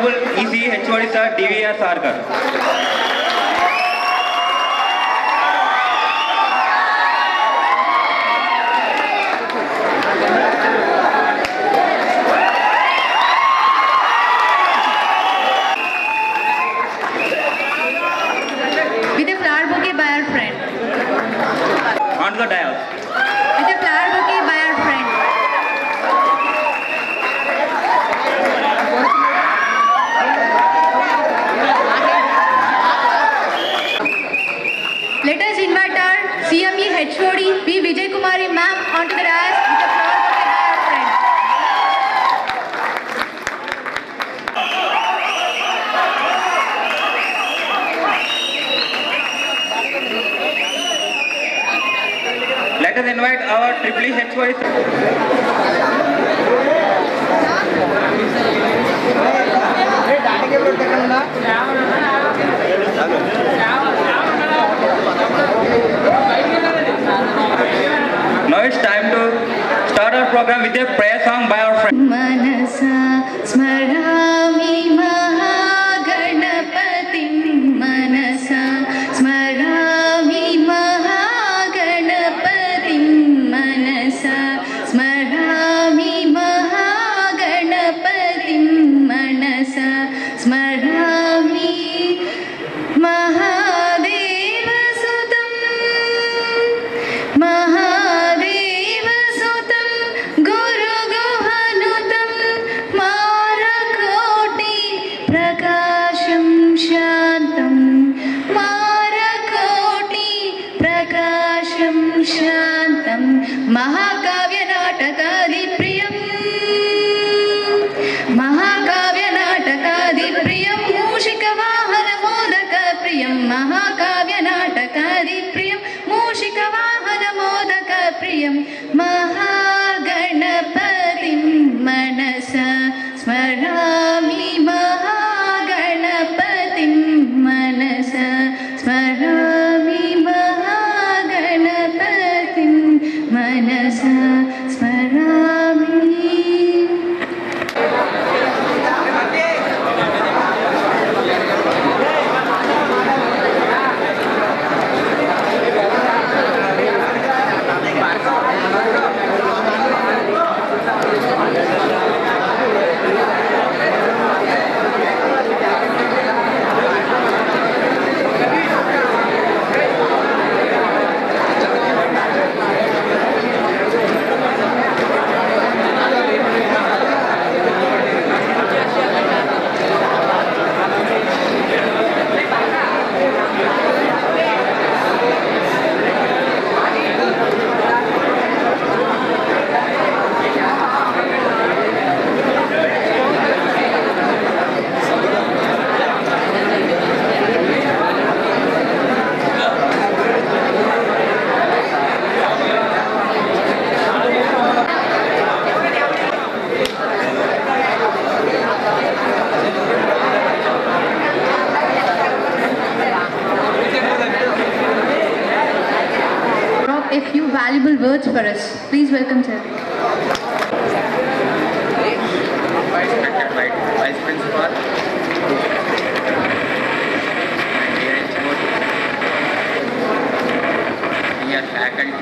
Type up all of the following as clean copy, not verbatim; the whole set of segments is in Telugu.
Honorable EC HOD Sir DVR Sarkar. With a flower bouquet by our friend. On the dial. With a flower bouquet by our friend. Let us invite our CME HOD P. Vijay Kumari ma'am onto the dais with a flower bouquet by our friend. Let us invite our Triple HOD. Now it's time to start our program with a prayer song by our friend. Manasa smarami mahaganapatim manasa smarami mahaganapatim manasa smarami mahaganapatim manasa smarami mahadevasutam mahadevasutam guru guhanutam marakoti prakasham shantam marakoti prakasham shantam mahakavya natakadi priyam महाकाव्य नाटकादि प्रियं मूषिक वाहन मोदक प्रियं महाकाव्य नाटकादि प्रियं मूषिक वाहन मोदक प्रियं महागणपतिं मनसा स्मरामि महागणपतिं मनसा स्मरामि महागणपतिं मनसा स्मरामि. A few valuable words for us. Please welcome sir. Respected Vice Principal, dear HOD, dear faculty,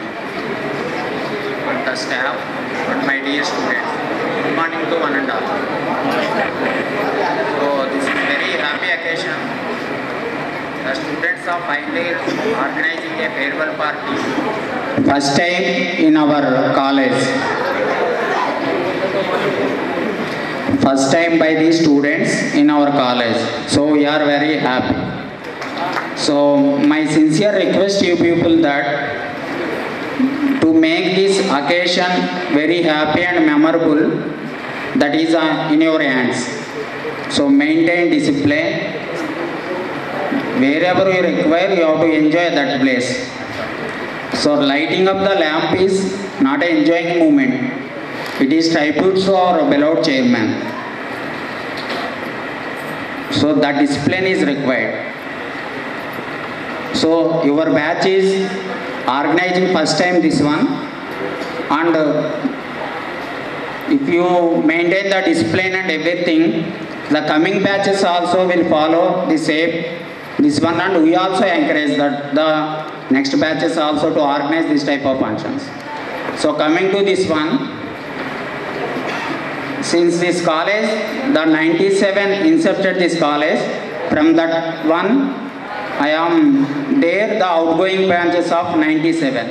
and the staff, and my dear students. Good morning to one and all. So this is a very happy occasion. The students are finally organizing a farewell party. First time in our college. First time by the students in our college. So we are very happy. So my sincere request to you people that to make this occasion very happy and memorable, that is in your hands. So maintain discipline. Wherever you require, you have to enjoy that place. So lighting up the lamp is not an enjoying moment. It is tribute to our beloved chairman. So that discipline is required. So your batch is organizing first time this one, and if you maintain the discipline and everything, The coming batches also will follow the same this one, and we also encourage that the next batches also to organize this type of functions. So coming to this one, since this college, the 97 incepted this college, from that one I am there the outgoing branches of 97.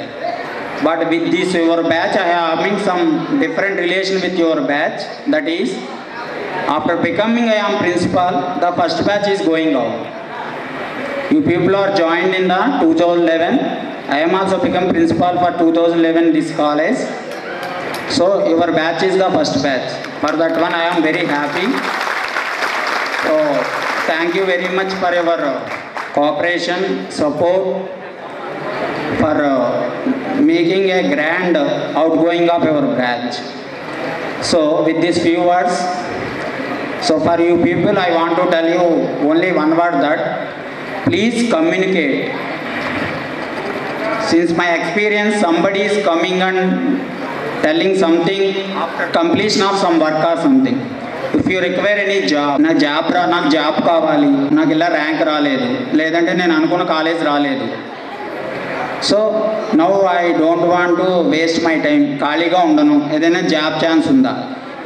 But with this your batch, I am having some different relation with your batch. That is, after becoming I am principal, the first batch is going out. You people are joined in the 2011. I am also become principal for 2011 this college. So your batch is the first batch. For that one I am very happy. So thank you very much for your cooperation, support, for making a grand outgoing of your batch. So with these few words, so for you people I want to tell you only one word, that please communicate. Since my experience, somebody is coming and telling something after completion of some work or something. If you require any job, నాకు జాబ్ కావాలి, నాకు ఇలా ర్యాంక్ రాలేదు, లేదంటే నేను అనుకున్న కాలేజ్ రాలేదు. So now I don't want to waste my time, ఖాళీగా ఉండను, ఏదైనా జాబ్ ఛాన్స్ ఉందా,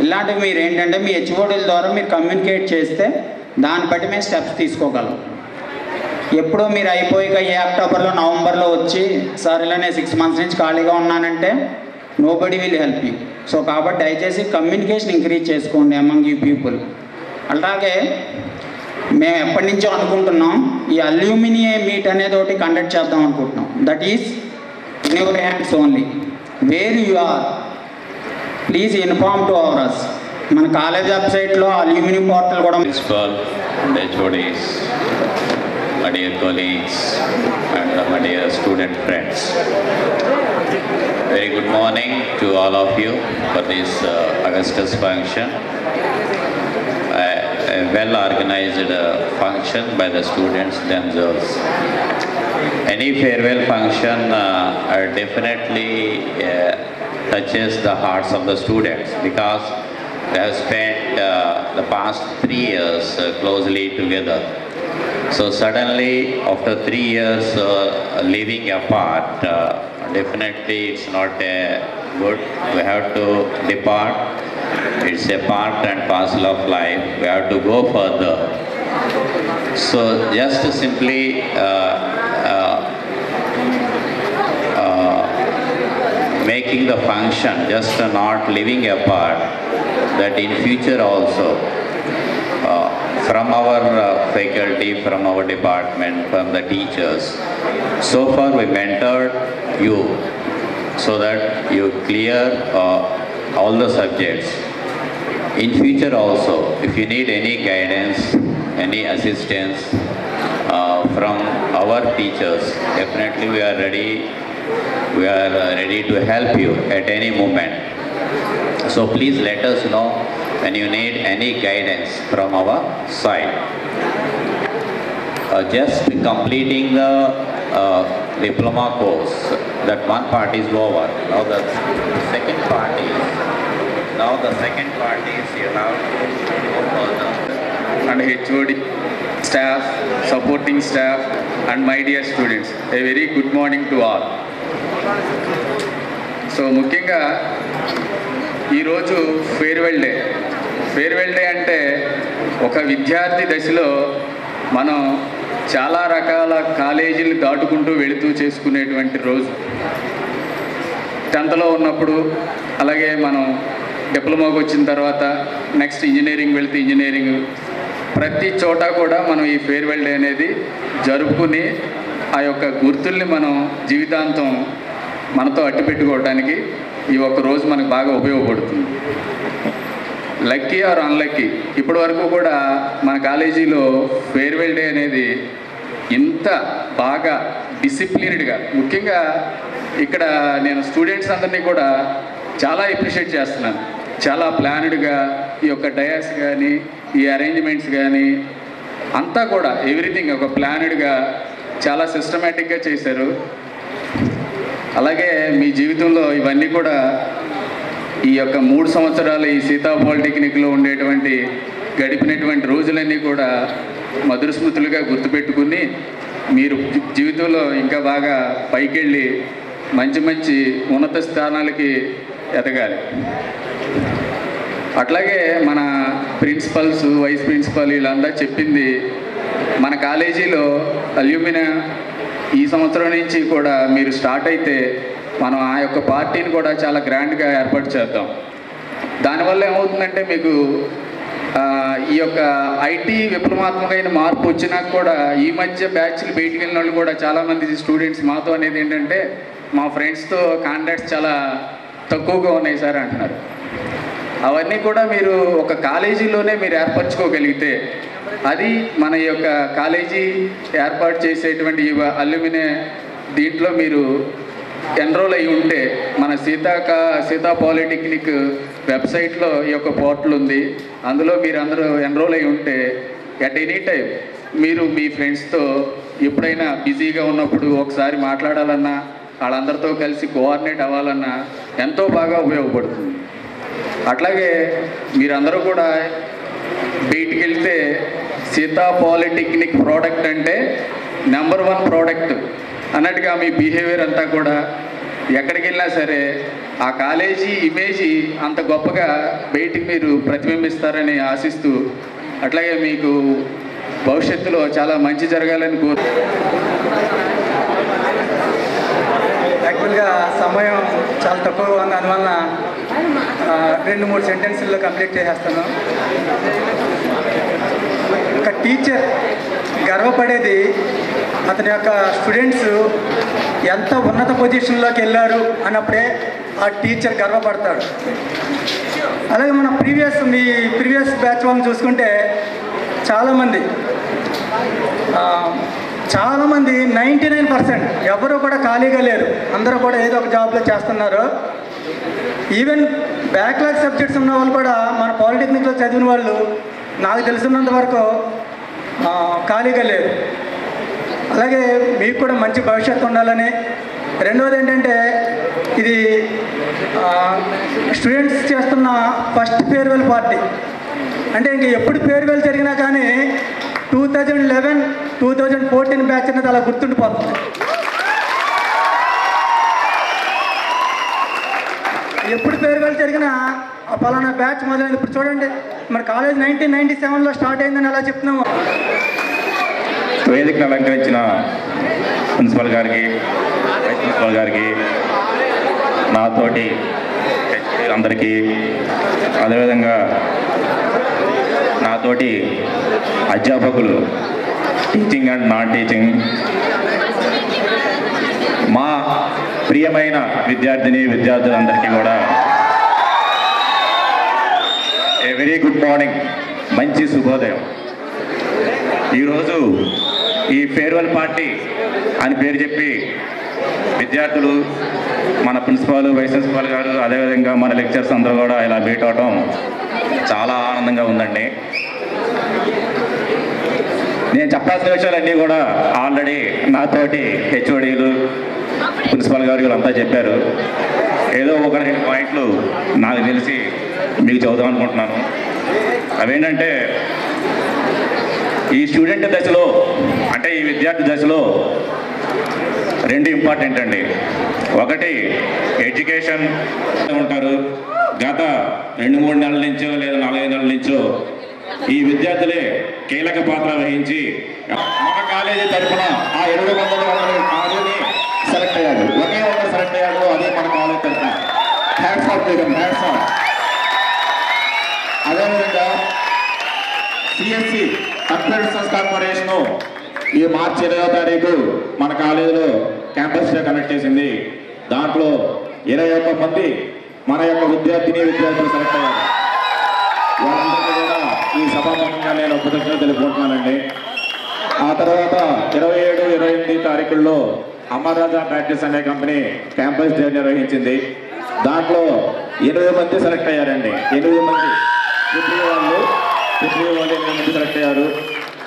ఇలాంటివి మీరు ఏంటంటే మీ హెచ్ఓడీల ద్వారా మీరు కమ్యూనికేట్ చేస్తే దాన్ని బట్టి మేము స్టెప్స్ తీసుకోగలం. ఎప్పుడో మీరు అయిపోయాక ఏ అక్టోబర్లో నవంబర్లో వచ్చి సార్ ఇలా నేను 6 months నుంచి ఖాళీగా ఉన్నానంటే nobody will help you. So కాబట్టి దయచేసి కమ్యూనికేషన్ ఇంక్రీజ్ చేసుకోండి అమంగ్ యూ పీపుల్. అలాగే మేము ఎప్పటి నుంచో అనుకుంటున్నాం ఈ అల్యూమినియం మీట్ అనేది ఒకటి కండక్ట్ చేద్దాం అనుకుంటున్నాం. That is in your hands only. Where you are please inform to our us. మన కాలేజ్ వెబ్సైట్లో అల్యూమినియం పోర్టల్ కూడా. Principal, HODs, my dear colleagues and my dear student friends, very good morning to all of you for this Augustus function, a well organized function by the students themselves. Any farewell function definitely touches the hearts of the students, because they have spent the past 3 years closely together. So suddenly after 3 years living apart, definitely it's not good. We have to depart. It's a part and parcel of life. We have to go further. So just simply making the function, just not living apart, that in future also from our faculty, from our department, from the teachers, so far we mentored you so that you clear all the subjects. In future also, if you need any guidance, any assistance from our teachers, definitely we are ready to help you at any moment. So please let us know when you need any guidance from our side. Just completing the diploma course, that one part is over. Now the second part is you have to go further. And HOD staff, supporting staff, and my dear students, a very good morning to all. So ముఖ్యంగా ఈరోజు ఫేర్వెల్ డే. ఫేర్వెల్ డే అంటే ఒక విద్యార్థి దశలో మనం చాలా రకాల కాలేజీలు దాటుకుంటూ వెళుతూ చేసుకునేటువంటి రోజు. 10th ఉన్నప్పుడు, అలాగే మనం డిప్లొమాకి వచ్చిన తర్వాత నెక్స్ట్ ఇంజనీరింగ్ వెళితే ఇంజనీరింగ్, ప్రతి చోట కూడా మనం ఈ ఫేర్వెల్ డే అనేది జరుపుకుని ఆ యొక్క గుర్తుల్ని మనం జీవితాంతం మనతో అట్టిపెట్టుకోవడానికి ఈ ఒక్క రోజు మనకు బాగా ఉపయోగపడుతుంది. లక్కీ ఆర్ అన్లక్కీ, ఇప్పటి వరకు కూడా మన కాలేజీలో ఫేర్వెల్ డే అనేది ఇంత బాగా డిసిప్లిన్డ్గా, ముఖ్యంగా ఇక్కడ నేను స్టూడెంట్స్ అందరినీ కూడా చాలా అప్రిషియేట్ చేస్తున్నాను. చాలా ప్లాన్డ్గా ఈ యొక్క డయాస్ కానీ, ఈ అరేంజ్మెంట్స్ కానీ అంతా కూడా ఎవ్రీథింగ్ ఒక ప్లాన్డ్గా చాలా సిస్టమేటిక్గా చేశారు. అలాగే మీ జీవితంలో ఇవన్నీ కూడా ఈ యొక్క 3 సంవత్సరాలు ఈ సీతా పాలిటెక్నిక్లో ఉండేటువంటి గడిపినటువంటి రోజులన్నీ కూడా మధుర స్మృతులుగా గుర్తుపెట్టుకుని మీరు జీవితంలో ఇంకా బాగా పైకెళ్ళి మంచి మంచి ఉన్నత స్థానాలకి ఎదగాలి. అట్లాగే మన ప్రిన్సిపల్స్, వైస్ ప్రిన్సిపల్ వీళ్ళంతా చెప్పింది, మన కాలేజీలో అల్యూమినా ఈ సంవత్సరం నుంచి కూడా మీరు స్టార్ట్ అయితే మనం ఆ యొక్క పార్టీని కూడా చాలా గ్రాండ్గా ఏర్పాటు చేద్దాం. దానివల్ల ఏమవుతుందంటే మీకు ఈ యొక్క ఐటీ విప్లవాత్మకమైన మార్పు వచ్చినా కూడా ఈ మధ్య బ్యాచ్లు బయటికి వెళ్ళిన వాళ్ళు కూడా చాలామంది స్టూడెంట్స్ మాతో అనేది ఏంటంటే మా ఫ్రెండ్స్తో కాంటాక్ట్స్ చాలా తక్కువగా ఉన్నాయి సార్ అంటున్నారు. అవన్నీ కూడా మీరు ఒక కాలేజీలోనే మీరు ఏర్పరచుకోగలిగితే, అది మన యొక్క కాలేజీ ఏర్పాటు చేసేటువంటి అల్యూమినియం దీంట్లో మీరు ఎన్రోల్ అయి ఉంటే, మన సీతా పాలిటెక్నిక్ వెబ్సైట్లో ఈ యొక్క పోర్టల్ ఉంది, అందులో మీరు అందరూ ఎన్రోల్ అయి ఉంటే ఎట్ ఎనీ టైం మీరు మీ ఫ్రెండ్స్తో ఎప్పుడైనా బిజీగా ఉన్నప్పుడు ఒకసారి మాట్లాడాలన్నా, వాళ్ళందరితో కలిసి కోఆర్డినేట్ అవ్వాలన్నా ఎంతో బాగా ఉపయోగపడుతుంది. అట్లాగే మీరందరూ కూడా బయటికి వెళ్తే సీతా పాలిటెక్నిక్ ప్రోడక్ట్ అంటే నెంబర్ 1 ప్రోడక్ట్ అన్నట్టుగా మీ బిహేవియర్ అంతా కూడా ఎక్కడికి వెళ్ళినా సరే ఆ కాలేజీ ఇమేజ్ అంత గొప్పగా బయటికి మీరు ప్రతిబింబిస్తారని ఆశిస్తూ, అట్లాగే మీకు భవిష్యత్తులో చాలా మంచి జరగాలని యాక్చువల్గా సమయం చాలా తక్కువగా ఉంది, అందువలన 2-3 సెంటెన్సుల్లో కంప్లీట్ చేసేస్తాను. ఒక టీచర్ గర్వపడేది అతని యొక్క స్టూడెంట్స్ ఎంత ఉన్నత పొజిషన్లోకి వెళ్ళారు అన్నప్పుడే ఆ టీచర్ గర్వపడతాడు. అలాగే మన మీ ప్రీవియస్ బ్యాచ్ వాళ్ళని చూసుకుంటే చాలామంది 99% ఎవరు కూడా ఖాళీగా లేరు, అందరూ కూడా ఏదో ఒక జాబ్లో చేస్తున్నారు. ఈవెన్ బ్యాక్లాగ్ సబ్జెక్ట్స్ ఉన్న వాళ్ళు కూడా మన పాలిటెక్నిక్లో చదివిన వాళ్ళు నాకు తెలిసినంత వరకు ఖాళీగా లేరు. అలాగే మీకు కూడా మంచి భవిష్యత్తు ఉండాలని. రెండవది ఏంటంటే, ఇది స్టూడెంట్స్ చేస్తున్న ఫస్ట్ ఫేర్వెల్ పార్టీ. అంటే ఇంక ఎప్పుడు ఫేర్వెల్ జరిగినా కానీ 2011, 2014 బ్యాచ్ అనేది అలా గుర్తుండిపోతుంది. ఎప్పుడు ఫేర్వెల్ జరిగినా పలానా బ్యాచ్ మొదలైంది. ఇప్పుడు చూడండి, మన కాలేజ్ 1997లో స్టార్ట్ అయిందని అలా చెప్తున్నాము. వేదికను అలంకరించిన ప్రిన్సిపల్ గారికి, వైస్ ప్రిన్సిపల్ గారికి, నాతోటి అందరికీ, అదేవిధంగా నాతోటి అధ్యాపకులు, టీచింగ్ అండ్ నాన్ టీచింగ్, మా ప్రియమైన విద్యార్థులందరికీ కూడా ఏ వెరీ గుడ్ మార్నింగ్, మంచి శుభోదయం. ఈరోజు ఈ ఫేర్వెల్ పార్టీ అని పేరు చెప్పి విద్యార్థులు, మన ప్రిన్సిపాల్, వైస్ ప్రిన్సిపాల్ గారు, అదేవిధంగా మన లెక్చర్స్ అందరూ కూడా ఇలా మీట్ అవడం చాలా ఆనందంగా ఉందండి. నేను చెప్పాల్సిన విషయాలన్నీ కూడా ఆల్రెడీ నాతోటి హెచ్ఓడీలు, ప్రిన్సిపాల్ గారు వీళ్ళంతా చెప్పారు. ఏదో 1-2 పాయింట్లు నాకు తెలిసి మీకు చదువుదాం అనుకుంటున్నాను. అవేంటంటే, ఈ స్టూడెంట్ దశలో, అంటే ఈ విద్యార్థి దశలో 2 ఇంపార్టెంట్ అండి. ఒకటి ఎడ్యుకేషన్ ఉంటారు. గత 2-3 నెలల నుంచో లేదా 4-5 నెలల నుంచో ఈ విద్యార్థులే కీలక పాత్ర వహించి మన కాలేజీ తరఫున ఆ 700 సెలెక్ట్ అయ్యాడు. ఒకే ఒక్క సెలెక్ట్ అయ్యాడు, అదే మన కాలేజ్ తరఫున. Hats off to them, hats off. అదేవిధంగా సిఎస్సి కంప్యూటర్ సైన్స్ కార్పొరేషను ఈ మార్చి 20వ తారీఖు మన కాలేజీలో క్యాంపస్ డే కండక్ట్ చేసింది. దాంట్లో 21 మంది మన యొక్క విద్యార్థులు సెలెక్ట్ అయ్యారు. వాళ్ళందరికీ కూడా ఈ సభాముఖంగా నేను కృతజ్ఞతలు తెలుపుకుంటున్నానండి. ఆ తర్వాత 27, 28 తారీఖుల్లో అమర్ రాజా బ్యాటరీస్ అనే కంపెనీ క్యాంపస్ డే నిర్వహించింది. దాంట్లో 8 మంది సెలెక్ట్ అయ్యారండి. 8 మంది ట్రిపుల్ వాళ్ళు 8 మంది సెలెక్ట్ అయ్యారు.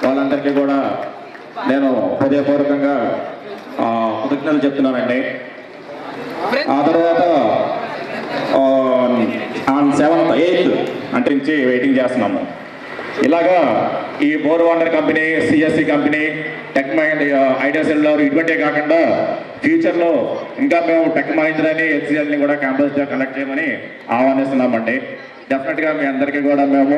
వాళ్ళందరికీ కూడా నేను హృదయపూర్వకంగా కృతజ్ఞతలు చెప్తున్నానండి. ఆ తర్వాత ఆన్ 7th, 8th అంటే నుంచి వెయిటింగ్ చేస్తున్నాము. ఇలాగా ఈ బోర్ వాండర్ company, CSC company, tech mind, idea cellular ఇటువంటివే కాకుండా ఫ్యూచర్లో ఇంకా మేము టెక్ మహీంద్రాని, హెచ్సిఎల్ని కూడా క్యాంపస్ డే కండక్ట్ చేయమని ఆహ్వానిస్తున్నామండి. డెఫినెట్గా మీ అందరికీ కూడా మేము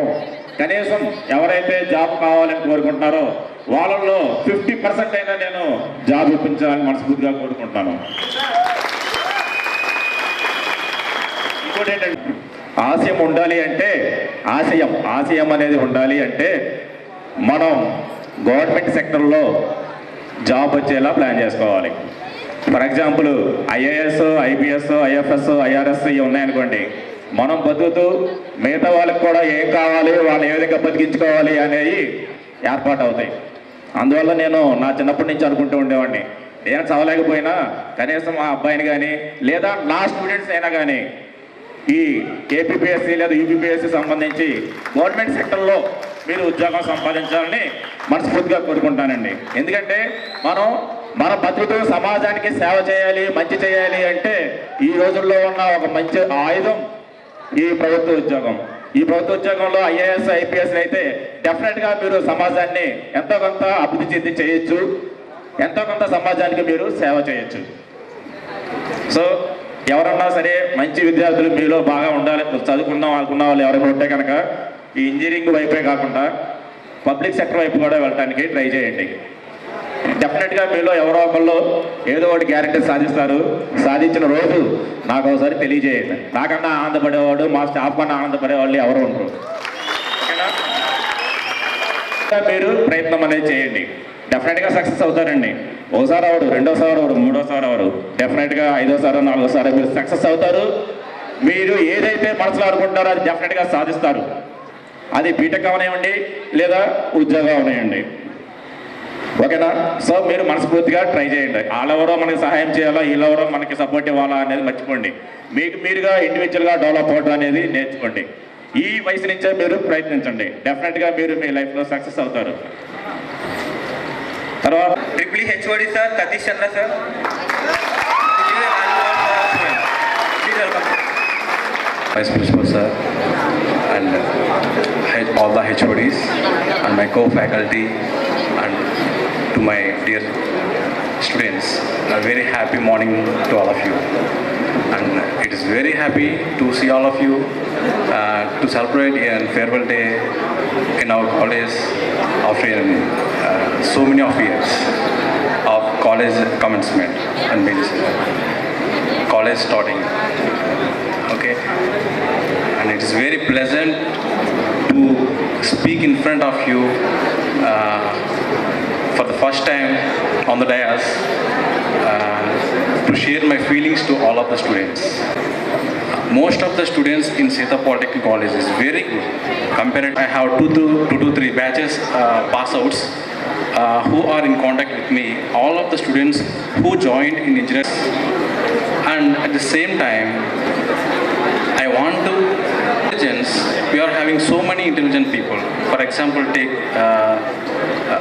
కనీసం ఎవరైతే జాబ్ కావాలని కోరుకుంటున్నారో వాళ్ళల్లో 50% అయినా నేను జాబ్ ఇప్పించాలని మనస్ఫూర్తిగా కోరుకుంటున్నాను. ఇంకోటి ఏంటంటే ఆశయం ఉండాలి అంటే ఆశయం అనేది ఉండాలి అంటే మనం గవర్నమెంట్ సెక్టర్లో జాబ్ వచ్చేలా ప్లాన్ చేసుకోవాలి. For example IAS, IPS, IFS, IRS ఇవి ఉన్నాయనుకోండి, మనం బతుకుతూ మిగతా వాళ్ళకి కూడా ఏం కావాలి, వాళ్ళు ఏ విధంగా బతికించుకోవాలి అనేవి ఏర్పాటు అవుతాయి. అందువల్ల నేను నా చిన్నప్పటి నుంచి అనుకుంటూ ఉండేవాడిని, నేను చదవలేకపోయినా కనీసం మా అబ్బాయిని కానీ లేదా నా స్టూడెంట్స్ అయినా కానీ ఈ కేపీపీఎస్సీ లేదా యూపీపీఎస్సీ సంబంధించి గవర్నమెంట్ సెక్టర్లో మీరు ఉద్యోగం సంపాదించాలని మనస్ఫూర్తిగా కోరుకుంటానండి. ఎందుకంటే మన బతుకుతూ సమాజానికి సేవ చేయాలి, మంచి చేయాలి అంటే ఈ రోజుల్లో ఉన్న ఒక మంచి ఆయుధం ఈ ప్రభుత్వ ఉద్యోగం. ఈ ప్రభుత్వ ఉద్యోగంలో ఐఏఎస్, ఐపీఎస్ అయితే డెఫినెట్గా మీరు సమాజాన్ని ఎంతో కొంత అభివృద్ధి చెంది చేయొచ్చు, ఎంతో కొంత సమాజానికి మీరు సేవ చేయొచ్చు. సో ఎవరన్నా సరే మంచి విద్యార్థులు మీలో బాగా ఉండాలి, చదువుకుందాం అనుకున్న వాళ్ళు ఎవరైనా ఉంటే కనుక ఈ ఇంజనీరింగ్ వైపే కాకుండా పబ్లిక్ సెక్టర్ వైపు కూడా వెళ్ళడానికి ట్రై చేయండి. డెఫినెట్గా మీలో ఎవరో ఒకళ్ళు ఏదో ఒకటి గ్యారెంటీ సాధిస్తారు. సాధించిన రోజు నాకు ఒకసారి తెలియజేయండి. నాకన్నా ఆనందపడేవాడు, మా స్టాఫ్ కన్నా ఆనందపడేవాళ్ళు ఎవరు ఉండరు. ఓకేనా? మీరు ప్రయత్నం అనేది చేయండి, డెఫినెట్గా సక్సెస్ అవుతారండి. ఒకసారి అవరు, రెండోసారి అవరు, మూడోసారి అవరు, డెఫినెట్గా ఐదోసారి, నాలుగోసారి మీరు సక్సెస్ అవుతారు. మీరు ఏదైతే మనసులో అనుకుంటారో అది డెఫినెట్గా సాధిస్తారు. అది బీటెక్ అవనివ్వండి లేదా ఉద్యోగం అవనివ్వండి. ఓకేనా? సో మీరు మనస్ఫూర్తిగా ట్రై చేయండి. వాళ్ళెవరో మనకి సహాయం చేయాలా, వీళ్ళెవరో మనకి సపోర్ట్ ఇవ్వాలా అనేది మర్చిపోండి. మీకు మీరుగా ఇండివిజువల్గా డెవలప్ అవ్వడం అనేది నేర్చుకోండి. ఈ వయసు నుంచే మీరు ప్రయత్నించండి, డెఫినెట్గా మీరు మీ లైఫ్లో సక్సెస్ అవుతారు. తర్వాత triple HOD sir Satish Chandra sir. Vice Principal sir and all the HODs and my co-faculty and to my dear students, a very happy morning to all of you, and it is very happy to see all of you to celebrate a farewell day in our college after so many of years of college commencement and means college starting. Okay, and it is very pleasant to speak in front of you for the first time on the dais to share my feelings to all of the students. Most of the students in Seta Polytechnic College is very good. Compared, I have two to three batches pass outs who are in contact with me. All of the students who joined in engineering, and at the same time, I want to intelligence. We are having so many intelligent people. For example, take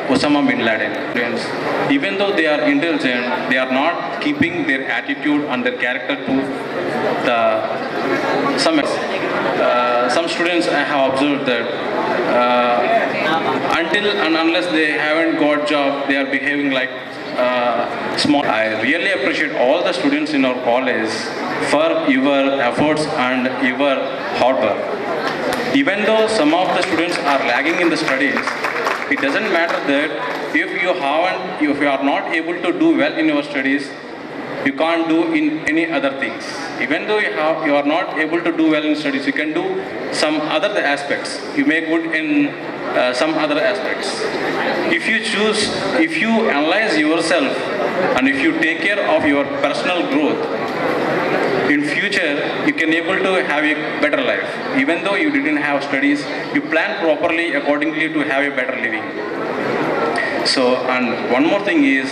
Osama bin Laden. Even though they are intelligent, they are not keeping their attitude and their character to the some students I have observed that until and unless they haven't got job, they are behaving like small. I really appreciate all the students in our college for your efforts and your hard work. Even though some of the students are lagging in the studies, it doesn't matter that if you are not able to do well in your studies, you can't do in any other things. Even though you are not able to do well in studies, you can do some other aspects. You may good in some other aspects. If you analyze yourself and if you take care of your personal growth, in future you can able to have a better life. Even though you didn't have studies, you plan properly accordingly to have a better living. So, and one more thing is